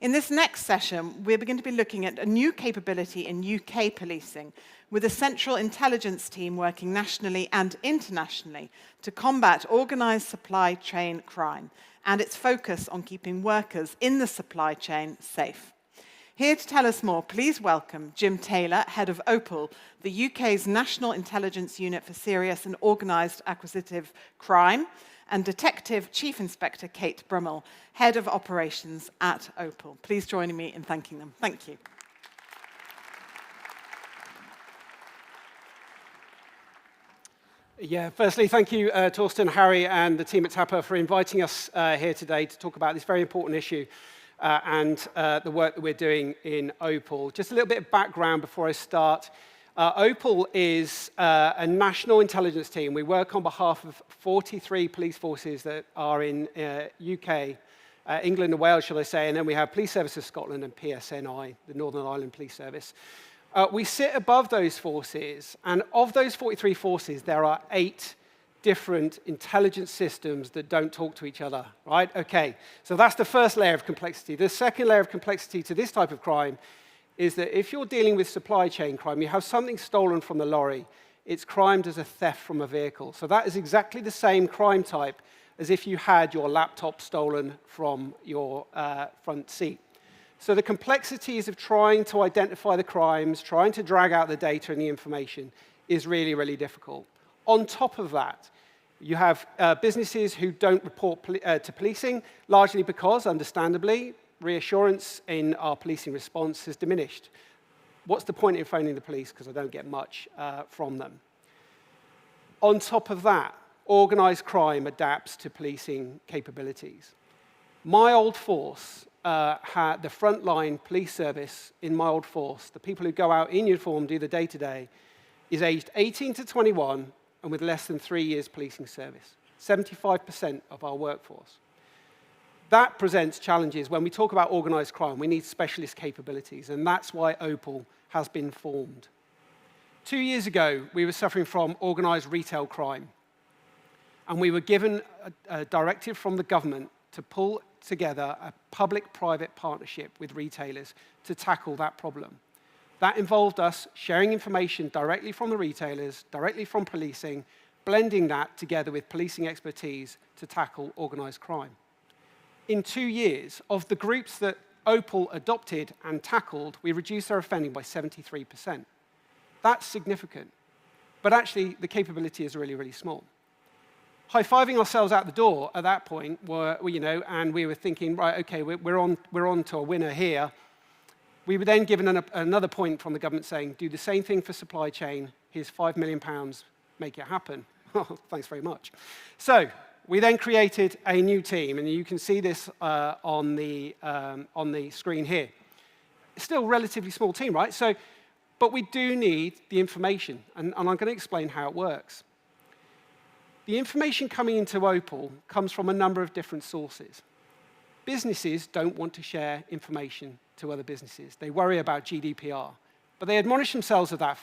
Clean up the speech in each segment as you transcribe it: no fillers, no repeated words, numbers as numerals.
In this next session, we're going to be looking at a new capability in UK policing, with a central intelligence team working nationally and internationally to combat organised supply chain crime and its focus on keeping workers in the supply chain safe. Here to tell us more, please welcome Jim Taylor, head of Opal, the UK's National Intelligence Unit for Serious and Organised Acquisitive Crime, and Detective Chief Inspector Kate Brummell, Head of Operations at Opal. Please join me in thanking them. Thank you. Yeah, firstly, thank you, Torsten, Harry, and the team at TAPA for inviting us here today to talk about this very important issue and the work that we're doing in Opal. Just a little bit of background before I start. Opal is a national intelligence team. We work on behalf of 43 police forces that are in UK, England and Wales, shall I say, and then we have Police Service of Scotland and PSNI, the Northern Ireland Police Service. We sit above those forces, and of those 43 forces, there are 8 different intelligence systems that don't talk to each other, right? Okay, so that's the first layer of complexity. The second layer of complexity to this type of crime is that if you're dealing with supply chain crime, you have something stolen from the lorry, it's crimed as a theft from a vehicle. So that is exactly the same crime type as if you had your laptop stolen from your front seat. So the complexities of trying to identify the crimes, trying to drag out the data and the information is really, really difficult. On top of that, you have businesses who don't report to policing, largely because, understandably, reassurance in our policing response has diminished. What's the point in phoning the police? Because I don't get much from them. On top of that, organised crime adapts to policing capabilities. My old force had the frontline police service in my old force, the people who go out in uniform, do the day-to-day, is aged 18 to 21 and with less than 3 years policing service. 75% of our workforce. That presents challenges. When we talk about organised crime, we need specialist capabilities, and that's why Opal has been formed. 2 years ago, we were suffering from organised retail crime, and we were given a directive from the government to pull together a public-private partnership with retailers to tackle that problem. That involved us sharing information directly from the retailers, directly from policing, blending that together with policing expertise to tackle organised crime. In 2 years, of the groups that Opal adopted and tackled, we reduced their offending by 73%. That's significant. But actually, the capability is really, really small. High-fiving ourselves out the door at that point, and we were thinking, right, okay, we're on to a winner here. We were then given another point from the government saying, do the same thing for supply chain. Here's £5 million, make it happen. Oh, thanks very much. So we then created a new team, and you can see this on the screen here. It's still a relatively small team, right? But we do need the information, and I'm going to explain how it works. The information coming into Opal comes from a number of different sources. Businesses don't want to share information to other businesses. They worry about GDPR, but they admonish themselves of that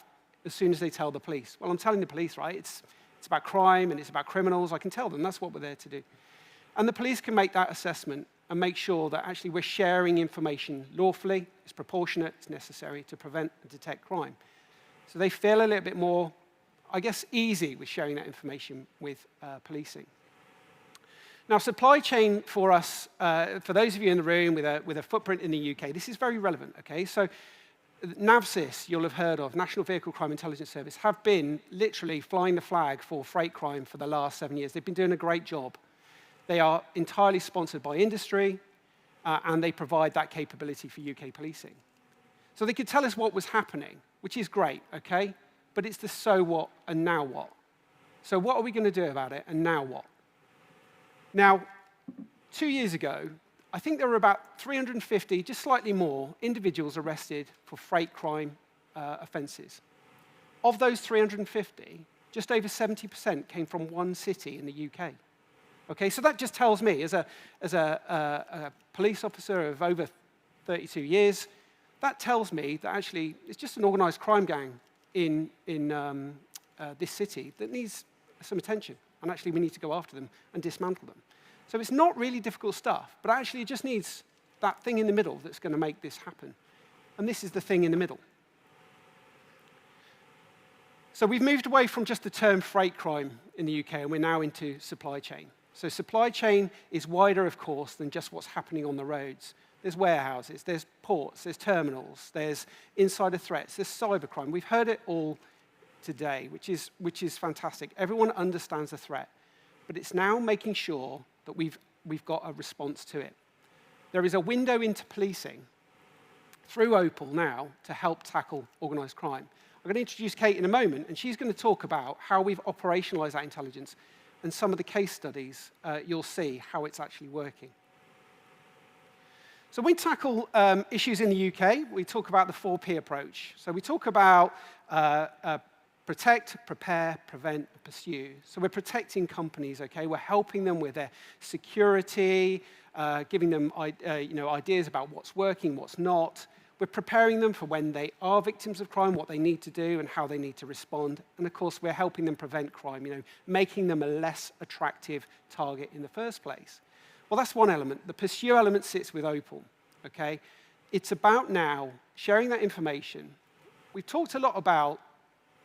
as soon as they tell the police. Well, I'm telling the police, right? It's about crime and it's about criminals. I can tell them. That's what we're there to do. And the police can make that assessment and make sure that actually we're sharing information lawfully, it's proportionate, it's necessary to prevent and detect crime. So they feel a little bit more, I guess, easy with sharing that information with policing. Now, supply chain for us, for those of you in the room with a footprint in the UK, this is very relevant, okay? So NAVSIS, you'll have heard of, National Vehicle Crime Intelligence Service, have been literally flying the flag for freight crime for the last 7 years. They've been doing a great job. They are entirely sponsored by industry, and they provide that capability for UK policing. So they could tell us what was happening, which is great, okay? But it's the so what and now what. So what are we going to do about it, and now what? Now, 2 years ago, I think there were about 350, just slightly more, individuals arrested for freight crime offences. Of those 350, just over 70% came from one city in the UK. Okay, so that just tells me, as a police officer of over 32 years, that tells me that actually it's just an organised crime gang in this city that needs some attention, and actually we need to go after them and dismantle them. So it's not really difficult stuff, but actually it just needs that thing in the middle that's going to make this happen. And this is the thing in the middle. So we've moved away from just the term freight crime in the UK, and we're now into supply chain. So supply chain is wider, of course, than just what's happening on the roads. There's warehouses, there's ports, there's terminals, there's insider threats, there's cybercrime. We've heard it all today, which is fantastic. Everyone understands the threat, but it's now making sure that we've got a response to it. There is a window into policing through Opal now to help tackle organised crime. I'm going to introduce Kate in a moment, and she's going to talk about how we've operationalised that intelligence and some of the case studies. You'll see how it's actually working. So when we tackle issues in the UK, we talk about the 4P approach. So we talk about protect, prepare, prevent, and pursue. So we're protecting companies, okay? We're helping them with their security, giving them ideas about what's working, what's not. We're preparing them for when they are victims of crime, what they need to do and how they need to respond. And of course, we're helping them prevent crime, making them a less attractive target in the first place. Well, that's one element. The pursue element sits with Opal, okay? It's about now sharing that information. We've talked a lot about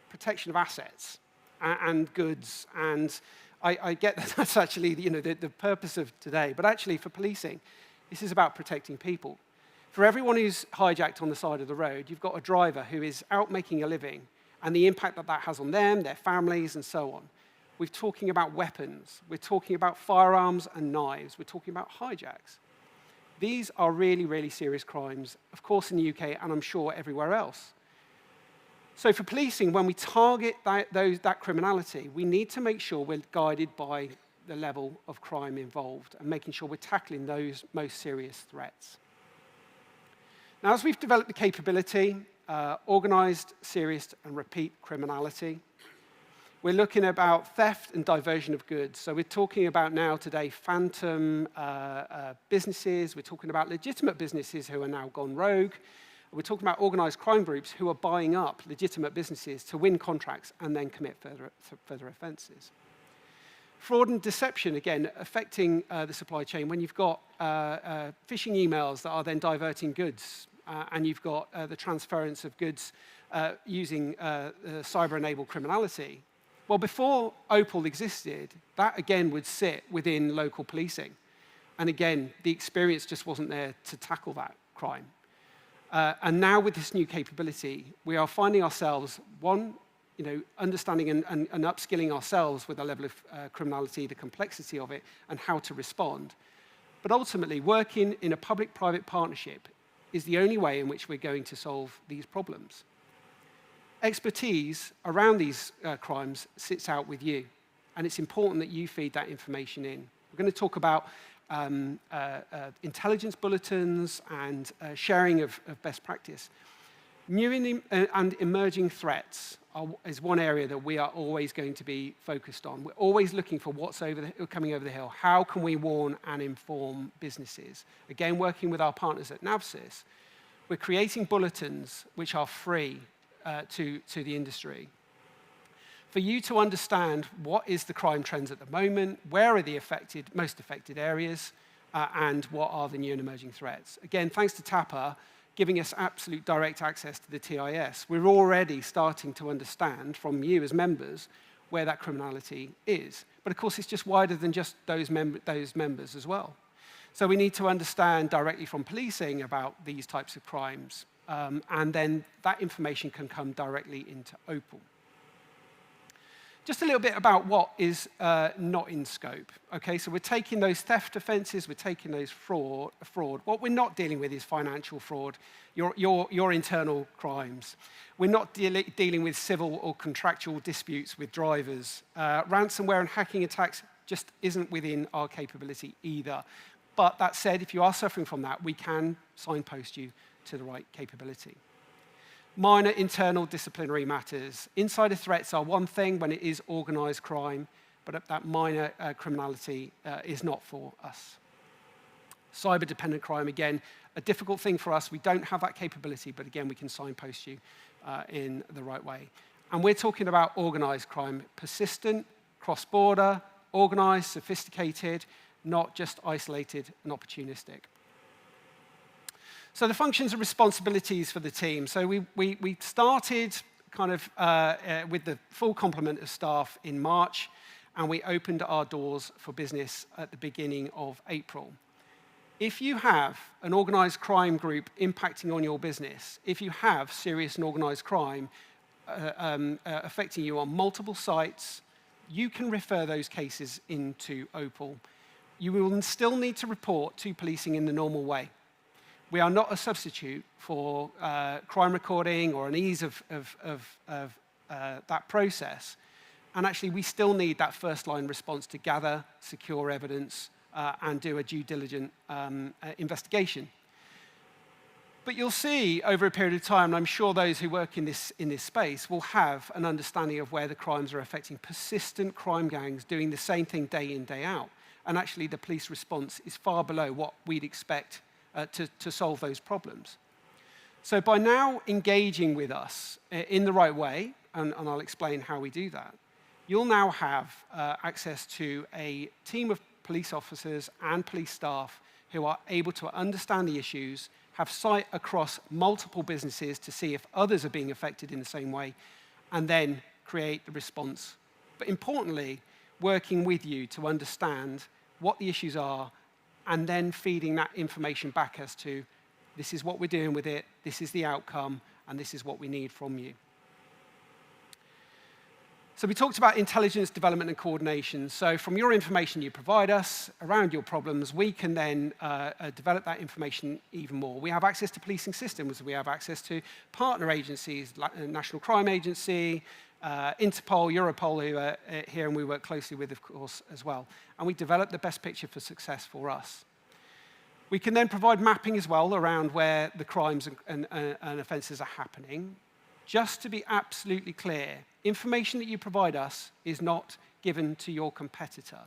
protection of assets and goods, and I get that that's actually the purpose of today. But actually, for policing, this is about protecting people. For everyone who's hijacked on the side of the road, you've got a driver who is out making a living and the impact that that has on them, their families, and so on. We're talking about weapons. We're talking about firearms and knives. We're talking about hijacks. These are really, really serious crimes, of course, in the UK, and I'm sure everywhere else. So for policing, when we target that criminality, we need to make sure we're guided by the level of crime involved and making sure we're tackling those most serious threats. Now, as we've developed the capability, organised, serious, and repeat criminality, we're looking about theft and diversion of goods. So we're talking about now today phantom businesses. We're talking about legitimate businesses who are now gone rogue. We're talking about organised crime groups who are buying up legitimate businesses to win contracts and then commit further offences. Fraud and deception, again, affecting the supply chain when you've got phishing emails that are then diverting goods, and you've got the transference of goods using cyber-enabled criminality. Well, before Opal existed, that again would sit within local policing. And again, the experience just wasn't there to tackle that crime. And now with this new capability, we are finding ourselves, understanding and upskilling ourselves with the level of criminality, the complexity of it, and how to respond. But ultimately, working in a public-private partnership is the only way in which we're going to solve these problems. Expertise around these crimes sits out with you, and it's important that you feed that information in. We're going to talk about intelligence bulletins and sharing of best practice. New and emerging threats is one area that we are always going to be focused on. We're always looking for what's coming over the hill. How can we warn and inform businesses? Again, working with our partners at NAVSIS, we're creating bulletins which are free to the industry. For you to understand what is the crime trends at the moment, where are the most affected areas, and what are the new and emerging threats. Again, thanks to TAPA, giving us absolute direct access to the TIS, we're already starting to understand from you as members where that criminality is. But of course, it's just wider than just those members as well. So we need to understand directly from policing about these types of crimes, and then that information can come directly into Opal. Just a little bit about what is not in scope. Okay, so we're taking those theft offences, we're taking those fraud. What we're not dealing with is financial fraud, your internal crimes. We're not dealing with civil or contractual disputes with drivers. Ransomware and hacking attacks just isn't within our capability either. But that said, if you are suffering from that, we can signpost you to the right capability. Minor internal disciplinary matters. Insider threats are one thing when it is organised crime, but that minor criminality is not for us. Cyber-dependent crime, again, a difficult thing for us. We don't have that capability, but again, we can signpost you in the right way. And we're talking about organised crime, persistent, cross-border, organised, sophisticated, not just isolated and opportunistic. So the functions and responsibilities for the team. So we started kind of with the full complement of staff in March, and we opened our doors for business at the beginning of April. If you have an organised crime group impacting on your business, if you have serious and organised crime affecting you on multiple sites, you can refer those cases into Opal. You will still need to report to policing in the normal way. We are not a substitute for crime recording or an ease of that process. And actually, we still need that first-line response to gather, secure evidence, and do a due diligent investigation. But you'll see over a period of time, and I'm sure those who work in this space will have an understanding of where the crimes are affecting persistent crime gangs doing the same thing day in, day out. And actually, the police response is far below what we'd expect to solve those problems. So by now engaging with us in the right way, and I'll explain how we do that, you'll now have access to a team of police officers and police staff who are able to understand the issues, have sight across multiple businesses to see if others are being affected in the same way, and then create the response. But importantly, working with you to understand what the issues are, and then feeding that information back as to, this is what we're doing with it, this is the outcome, and this is what we need from you. So we talked about intelligence development and coordination. So from your information you provide us around your problems, we can then develop that information even more. We have access to policing systems. We have access to partner agencies, like National Crime Agency, Interpol, Europol, who are here and we work closely with, of course, as well. And we develop the best picture for success for us. We can then provide mapping as well around where the crimes and offences are happening. Just to be absolutely clear, information that you provide us is not given to your competitor.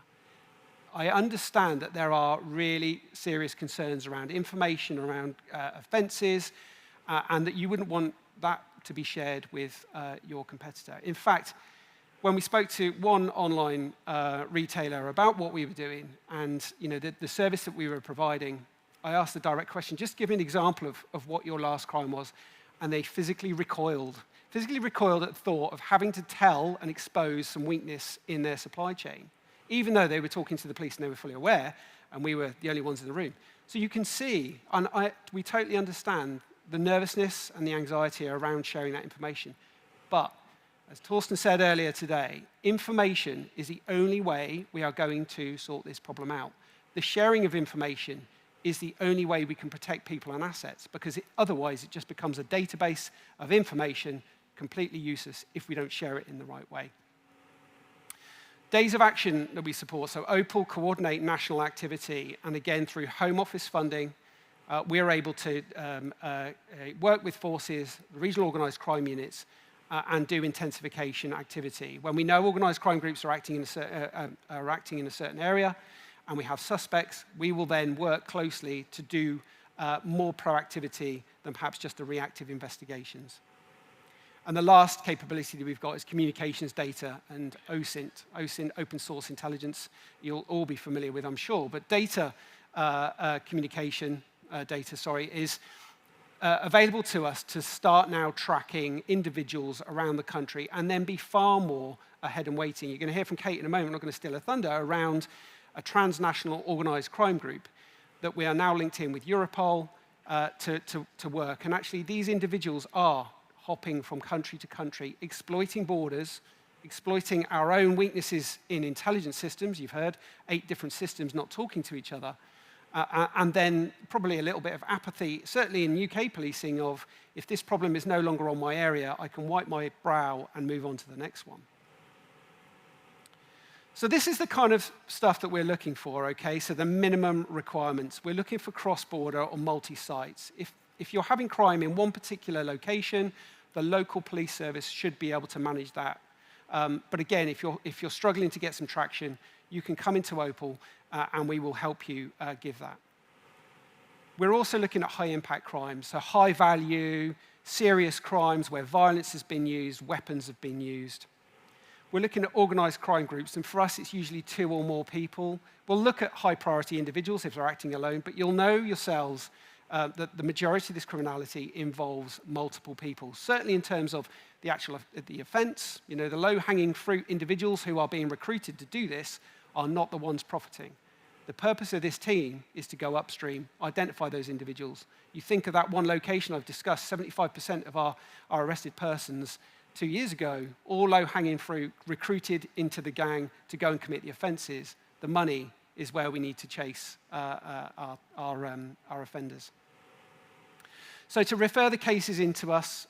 I understand that there are really serious concerns around information, around offences, and that you wouldn't want that to be shared with your competitor. In fact, when we spoke to one online retailer about what we were doing and the service that we were providing, I asked the direct question, just give me an example of what your last crime was, and they physically recoiled at the thought of having to tell and expose some weakness in their supply chain, even though they were talking to the police and they were fully aware, and we were the only ones in the room. So you can see, and we totally understand the nervousness and the anxiety around sharing that information. But, as Torsten said earlier today, information is the only way we are going to sort this problem out. The sharing of information is the only way we can protect people and assets, because otherwise it just becomes a database of information, completely useless if we don't share it in the right way. Days of action that we support, so Opal coordinate national activity, and again through Home Office funding, we're able to work with forces, regional organised crime units, and do intensification activity. When we know organised crime groups are acting in a certain area, and we have suspects, we will then work closely to do more proactivity than perhaps just the reactive investigations. And the last capability that we've got is communications data and OSINT, open source intelligence. You'll all be familiar with, I'm sure, but data communication data, is available to us to start now tracking individuals around the country and then be far more ahead and waiting. You're going to hear from Kate in a moment, I'm not going to steal her thunder, around a transnational organised crime group that we are now linked in with Europol to work. And actually, these individuals are hopping from country to country, exploiting borders, exploiting our own weaknesses in intelligence systems. You've heard 8 different systems not talking to each other. And then probably a little bit of apathy, certainly in UK policing, of if this problem is no longer on my area, I can wipe my brow and move on to the next one. So this is the kind of stuff that we're looking for, okay? So the minimum requirements. We're looking for cross-border or multi-sites. If you're having crime in one particular location, the local police service should be able to manage that. But again, if you're struggling to get some traction, you can come into Opal and we will help you give that. We're also looking at high-impact crimes, so high-value, serious crimes where violence has been used, weapons have been used. We're looking at organised crime groups, and for us, it's usually 2 or more people. We'll look at high-priority individuals if they're acting alone, but you'll know yourselves that the majority of this criminality involves multiple people, certainly in terms of the offence. You know, the low-hanging fruit individuals who are being recruited to do this are not the ones profiting. The purpose of this team is to go upstream, identify those individuals. You think of that one location I've discussed, 75% of our arrested persons 2 years ago, all low-hanging fruit, recruited into the gang to go and commit the offences. The money is where we need to chase our offenders. So to refer the cases into us,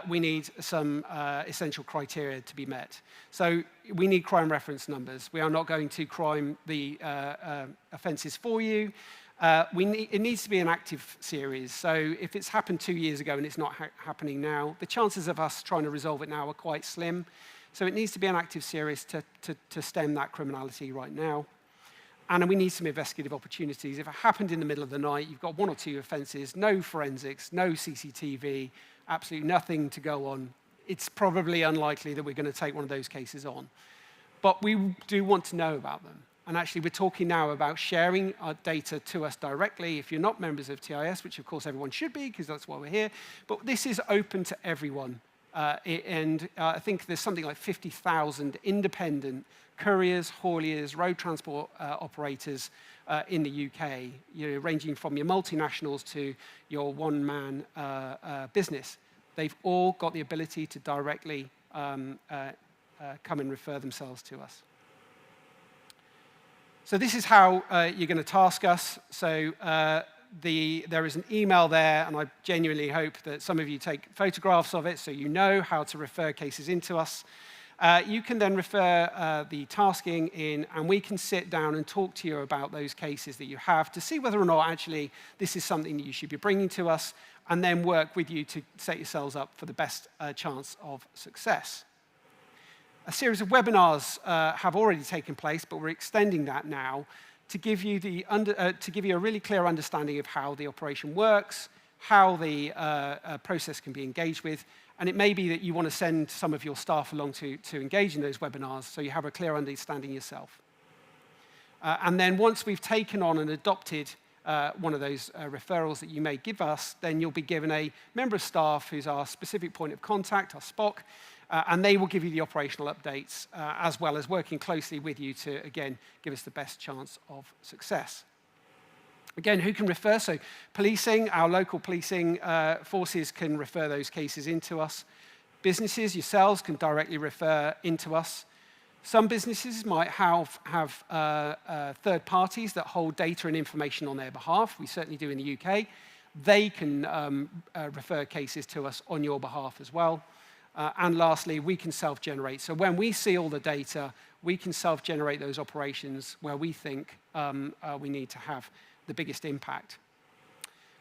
we need some essential criteria to be met. So we need crime reference numbers. We are not going to crime the offences for you. It needs to be an active series. So if it's happened 2 years ago and it's not happening now, the chances of us trying to resolve it now are quite slim. So it needs to be an active series to stem that criminality right now. And we need some investigative opportunities. If it happened in the middle of the night, you've got 1 or 2 offences, no forensics, no CCTV, absolutely nothing to go on, it's probably unlikely that we're going to take one of those cases on. But we do want to know about them. And actually, we're talking now about sharing our data to us directly. If you're not members of TIS, which of course everyone should be, because that's why we're here, but this is open to everyone. I think there's something like 50,000 independent couriers, hauliers, road transport operators in the UK, ranging from your multinationals to your one-man business. They've all got the ability to directly come and refer themselves to us. So this is how you're going to task us. So there is an email there, and I genuinely hope that some of you take photographs of it so you know how to refer cases into us. You can then refer the tasking in, and we can sit down and talk to you about those cases that you have to see whether or not actually this is something that you should be bringing to us, and then work with you to set yourselves up for the best chance of success. A series of webinars have already taken place, but we're extending that now to give you a really clear understanding of how the operation works, how the process can be engaged with, and it may be that you want to send some of your staff along to engage in those webinars so you have a clear understanding yourself. And then once we've taken on and adopted one of those referrals that you may give us, then you'll be given a member of staff who's our specific point of contact, our SPOC, and they will give you the operational updates as well as working closely with you to, again, give us the best chance of success. Again, who can refer? So policing, our local policing forces can refer those cases into us. Businesses yourselves can directly refer into us. Some businesses might have third parties that hold data and information on their behalf. We certainly do in the UK. They can refer cases to us on your behalf as well. And lastly, we can self-generate. So when we see all the data, we can self-generate those operations where we think we need to have the biggest impact.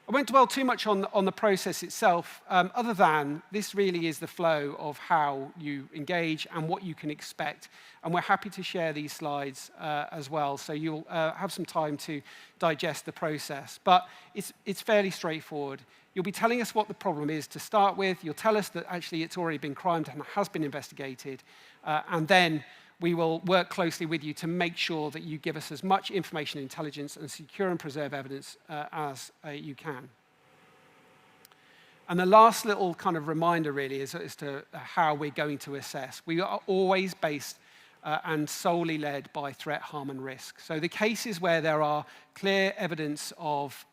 I won't dwell too much on the process itself, other than this really is the flow of how you engage and what you can expect. And we're happy to share these slides as well, so you'll have some time to digest the process. But it's fairly straightforward. You'll be telling us what the problem is to start with. You'll tell us that actually it's already been crimed and has been investigated. And then we will work closely with you to make sure that you give us as much information, intelligence, and secure and preserve evidence as you can. And the last little kind of reminder really is as to how we're going to assess. We are always based and solely led by threat, harm, and risk. So the cases where there are clear evidence of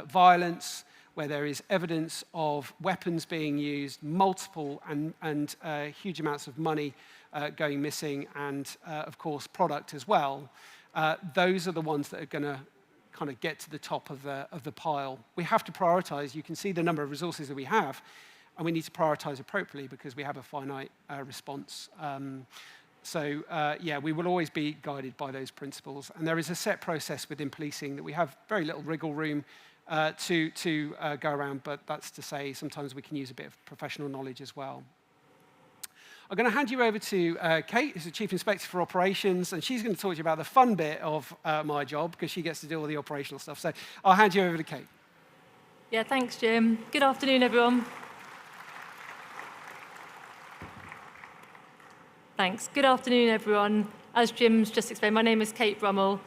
violence, where there is evidence of weapons being used, multiple and huge amounts of money going missing, and of course product as well, those are the ones that are going to kind of get to the top of the pile. We have to prioritize. You can see the number of resources that we have, and we need to prioritize appropriately because we have a finite response. Yeah, we will always be guided by those principles, and there is a set process within policing that we have very little wriggle room to go around, but that's to say sometimes we can use a bit of professional knowledge as well. I'm going to hand you over to Kate, who's the Chief Inspector for Operations, and she's going to talk to you about the fun bit of my job, because she gets to do all the operational stuff. So I'll hand you over to Kate. Yeah, thanks, Jim. Good afternoon, everyone. Thanks. Good afternoon, everyone. As Jim's just explained, my name is Kate Brummell.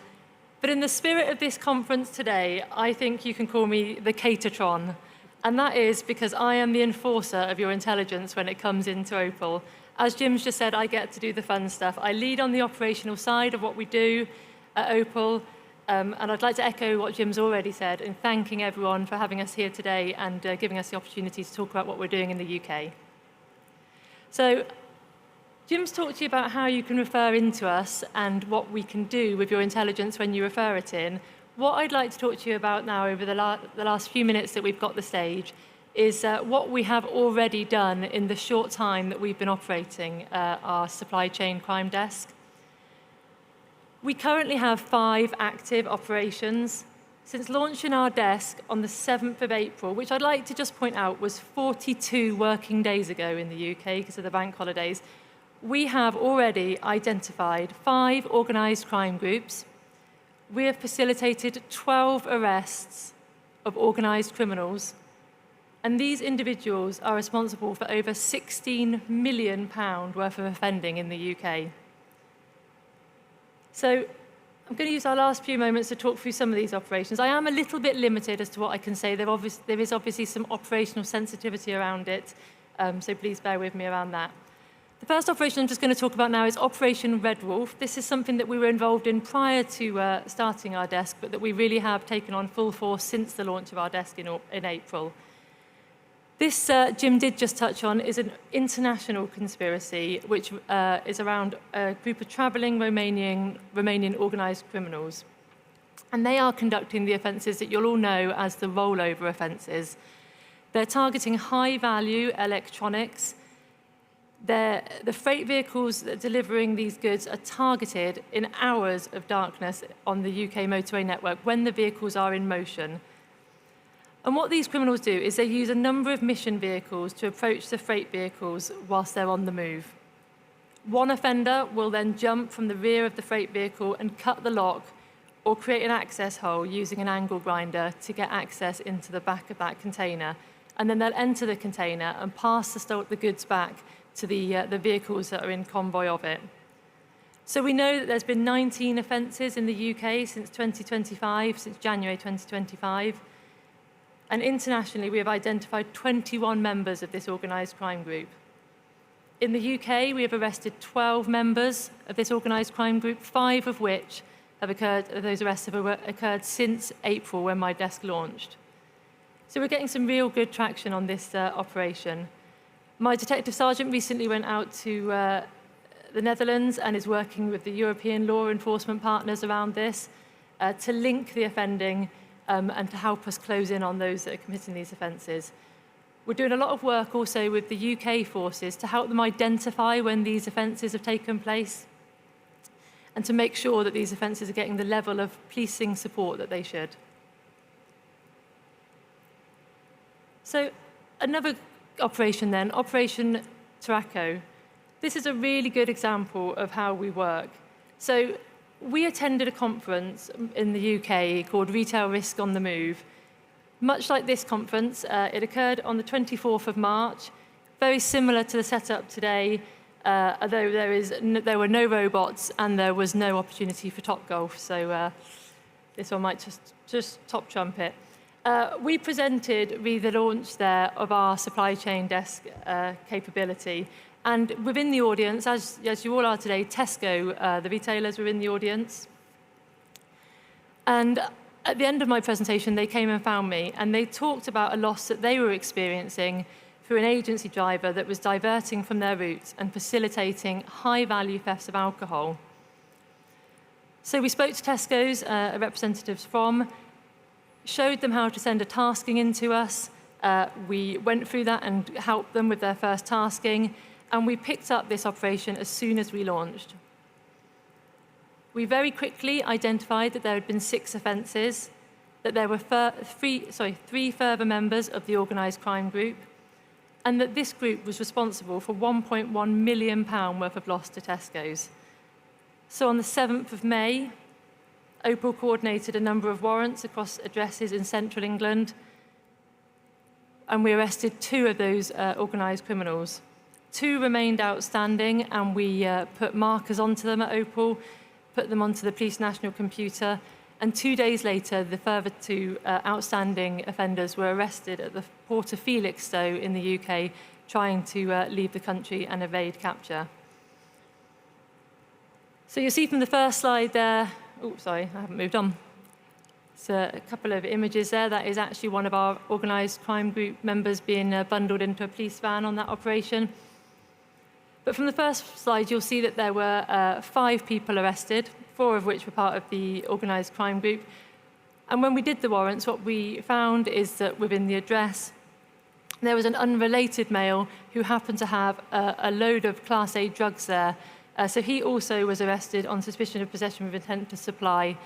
But in the spirit of this conference today, I think you can call me the Catertron. And that is because I am the enforcer of your intelligence when it comes into Opal. As Jim's just said, I get to do the fun stuff. I lead on the operational side of what we do at Opal. And I'd like to echo what Jim's already said in thanking everyone for having us here today and giving us the opportunity to talk about what we're doing in the UK. So Jim's talked to you about how you can refer into us and what we can do with your intelligence when you refer it in. What I'd like to talk to you about now over the last few minutes that we've got the stage is what we have already done in the short time that we've been operating our supply chain crime desk. We currently have 5 active operations. Since launching our desk on the 7th of April, which I'd like to just point out was 42 working days ago in the UK because of the bank holidays, we have already identified 5 organised crime groups. We have facilitated 12 arrests of organised criminals, and these individuals are responsible for over £16 million worth of offending in the UK. So I'm going to use our last few moments to talk through some of these operations. I am a little bit limited as to what I can say. There is obviously some operational sensitivity around it, so please bear with me around that. The first operation I'm just going to talk about now is Operation Red Wolf. This is something that we were involved in prior to starting our desk, but that we really have taken on full force since the launch of our desk in April. This, Jim did just touch on, is an international conspiracy which is around a group of travelling Romanian organised criminals. And they are conducting the offences that you'll all know as the rollover offences. They're targeting high-value electronics. The freight vehicles that are delivering these goods are targeted in hours of darkness on the UK motorway network when the vehicles are in motion. And what these criminals do is they use a number of mission vehicles to approach the freight vehicles whilst they're on the move. One offender will then jump from the rear of the freight vehicle and cut the lock or create an access hole using an angle grinder to get access into the back of that container. And then they'll enter the container and pass the goods back to the vehicles that are in convoy of it. So we know that there's been 19 offences in the UK since 2025, since January 2025. And internationally, we have identified 21 members of this organised crime group. In the UK, we have arrested 12 members of this organised crime group, 5 of which those arrests have occurred since April when my desk launched. So we're getting some real good traction on this operation. My detective sergeant recently went out to the Netherlands and is working with the European law enforcement partners around this to link the offending and to help us close in on those that are committing these offences. We're doing a lot of work also with the UK forces to help them identify when these offences have taken place and to make sure that these offences are getting the level of policing support that they should. So another operation then, Operation Taraco. This is a really good example of how we work. So we attended a conference in the UK called Retail Risk on the Move. Much like this conference, it occurred on the 24th of March, very similar to the setup today, although there were no robots and there was no opportunity for Topgolf, so this one might just top trump it. We presented the launch there of our supply chain desk capability. And within the audience, as you all are today, Tesco, the retailers, were in the audience. And at the end of my presentation, they came and found me, and they talked about a loss that they were experiencing through an agency driver that was diverting from their routes and facilitating high-value thefts of alcohol. So we spoke to Tesco's representatives from, showed them how to send a tasking into us. We went through that and helped them with their first tasking, and we picked up this operation as soon as we launched. We very quickly identified that there had been 6 offences, that there were 3 further members of the organised crime group, and that this group was responsible for £1.1 million worth of loss to Tesco's. So on the 7th of May, Opal coordinated a number of warrants across addresses in central England, and we arrested 2 of those organised criminals. 2 remained outstanding, and we put markers onto them at Opal, put them onto the police national computer, And 2 days later, the further 2 outstanding offenders were arrested at the port of Felixstowe in the UK, trying to leave the country and evade capture. So you'll see from the first slide there, oh, sorry, I haven't moved on. So a couple of images there. That is actually one of our organised crime group members being bundled into a police van on that operation. But from the first slide, you'll see that there were 5 people arrested, 4 of which were part of the organised crime group. And when we did the warrants, what we found is that within the address, there was an unrelated male who happened to have a load of Class A drugs there. So he also was arrested on suspicion of possession with intent to supply,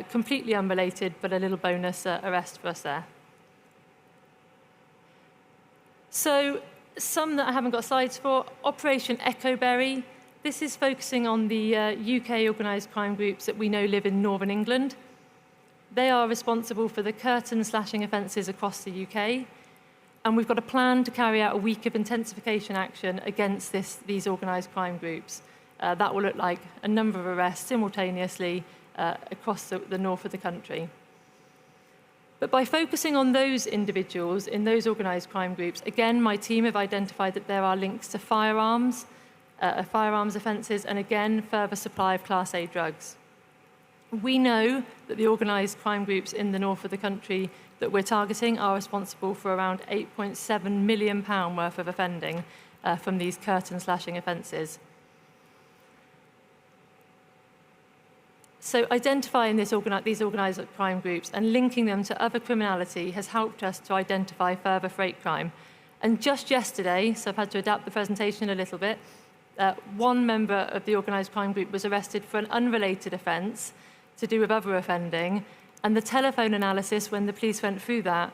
completely unrelated, but a little bonus arrest for us there. So some that I haven't got slides for, Operation Echoberry. This is focusing on the UK organised crime groups that we know live in Northern England. They are responsible for the curtain slashing offences across the UK. And we've got a plan to carry out a week of intensification action against these organised crime groups. That will look like a number of arrests simultaneously across the north of the country. But by focusing on those individuals in those organised crime groups, again, my team have identified that there are links to firearms offences, and again, further supply of Class A drugs. We know that the organised crime groups in the north of the country that we're targeting are responsible for around £8.7 million worth of offending from these curtain slashing offences. So identifying these organised crime groups and linking them to other criminality has helped us to identify further freight crime. And just yesterday, so I've had to adapt the presentation a little bit, one member of the organised crime group was arrested for an unrelated offence to do with other offending, and the telephone analysis, when the police went through that,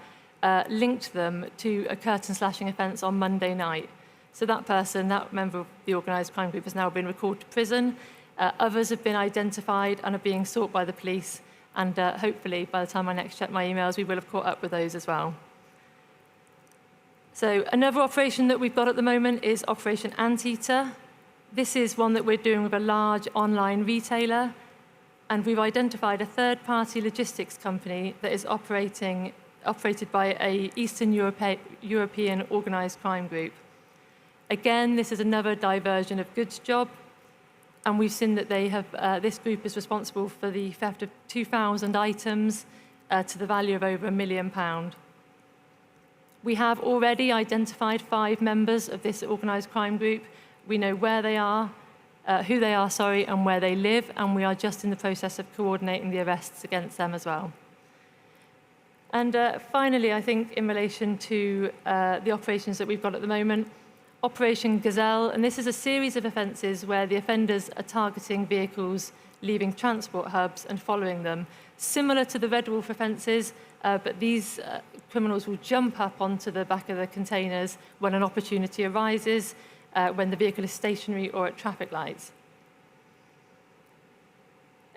linked them to a curtain slashing offence on Monday night. So that person, that member of the organised crime group, has now been recalled to prison. Others have been identified and are being sought by the police, and hopefully by the time I next check my emails, we will have caught up with those as well. So another operation that we've got at the moment is Operation Anteater. This is one that we're doing with a large online retailer, and we've identified a third-party logistics company that is operated by an Eastern European organised crime group. Again, this is another diversion of goods job. And we've seen that they have, this group is responsible for the theft of 2,000 items to the value of over £1 million. We have already identified 5 members of this organised crime group. We know where they are, who they are, and where they live, and we are just in the process of coordinating the arrests against them as well. And finally, I think in relation to the operations that we've got at the moment, Operation Gazelle, and this is a series of offences where the offenders are targeting vehicles leaving transport hubs and following them. Similar to the Red Wolf offences, but these criminals will jump up onto the back of the containers when an opportunity arises, when the vehicle is stationary or at traffic lights.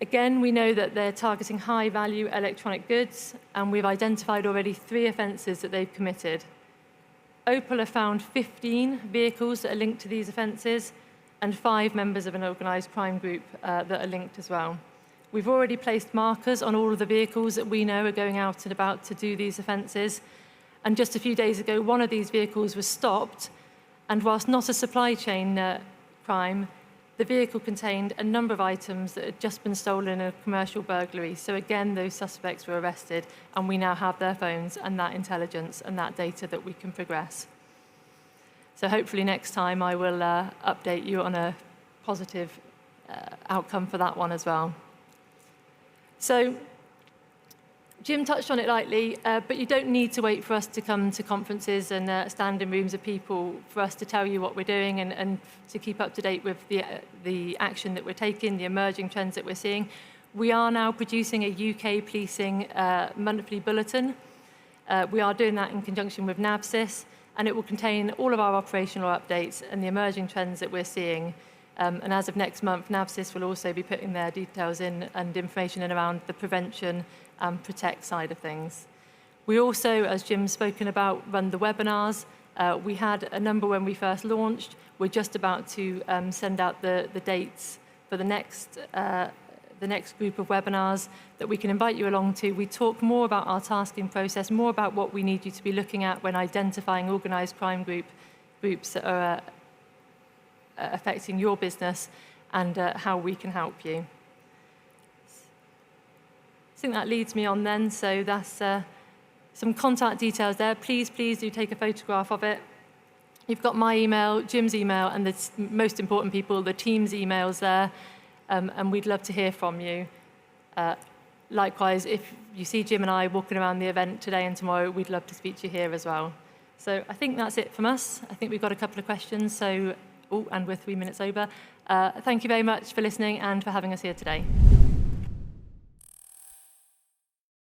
Again, we know that they're targeting high-value electronic goods, and we've identified already 3 offences that they've committed. Opal have found 15 vehicles that are linked to these offences, and 5 members of an organised crime group that are linked as well. We've already placed markers on all of the vehicles that we know are going out and about to do these offences. And just a few days ago, one of these vehicles was stopped, and whilst not a supply chain crime, the vehicle contained a number of items that had just been stolen in a commercial burglary. So again, those suspects were arrested, and we now have their phones and that intelligence and that data that we can progress. So hopefully next time I will update you on a positive outcome for that one as well. So Jim touched on it lightly, but you don't need to wait for us to come to conferences and stand in rooms of people for us to tell you what we're doing and to keep up to date with the action that we're taking, the emerging trends that we're seeing. We are now producing a UK policing monthly bulletin. We are doing that in conjunction with NAVSIS, and it will contain all of our operational updates and the emerging trends that we're seeing. And as of next month, NAVSIS will also be putting their details in and information in around the prevention and protect side of things. We also, as Jim's spoken about, run the webinars. We had a number when we first launched. We're just about to send out the dates for the the next group of webinars that we can invite you along to. We talk more about our tasking process, more about what we need you to be looking at when identifying organised crime groups that are affecting your business, and how we can help you. I think that leads me on then, so that's some contact details there. Please do take a photograph of it. You've got my email, Jim's email, and the most important people, the team's emails there, and we'd love to hear from you. Likewise, if you see Jim and I walking around the event today and tomorrow, we'd love to speak to you here as well. So I think that's it from us. I think we've got a couple of questions, so, and we're 3 minutes over. Thank you very much for listening and for having us here today.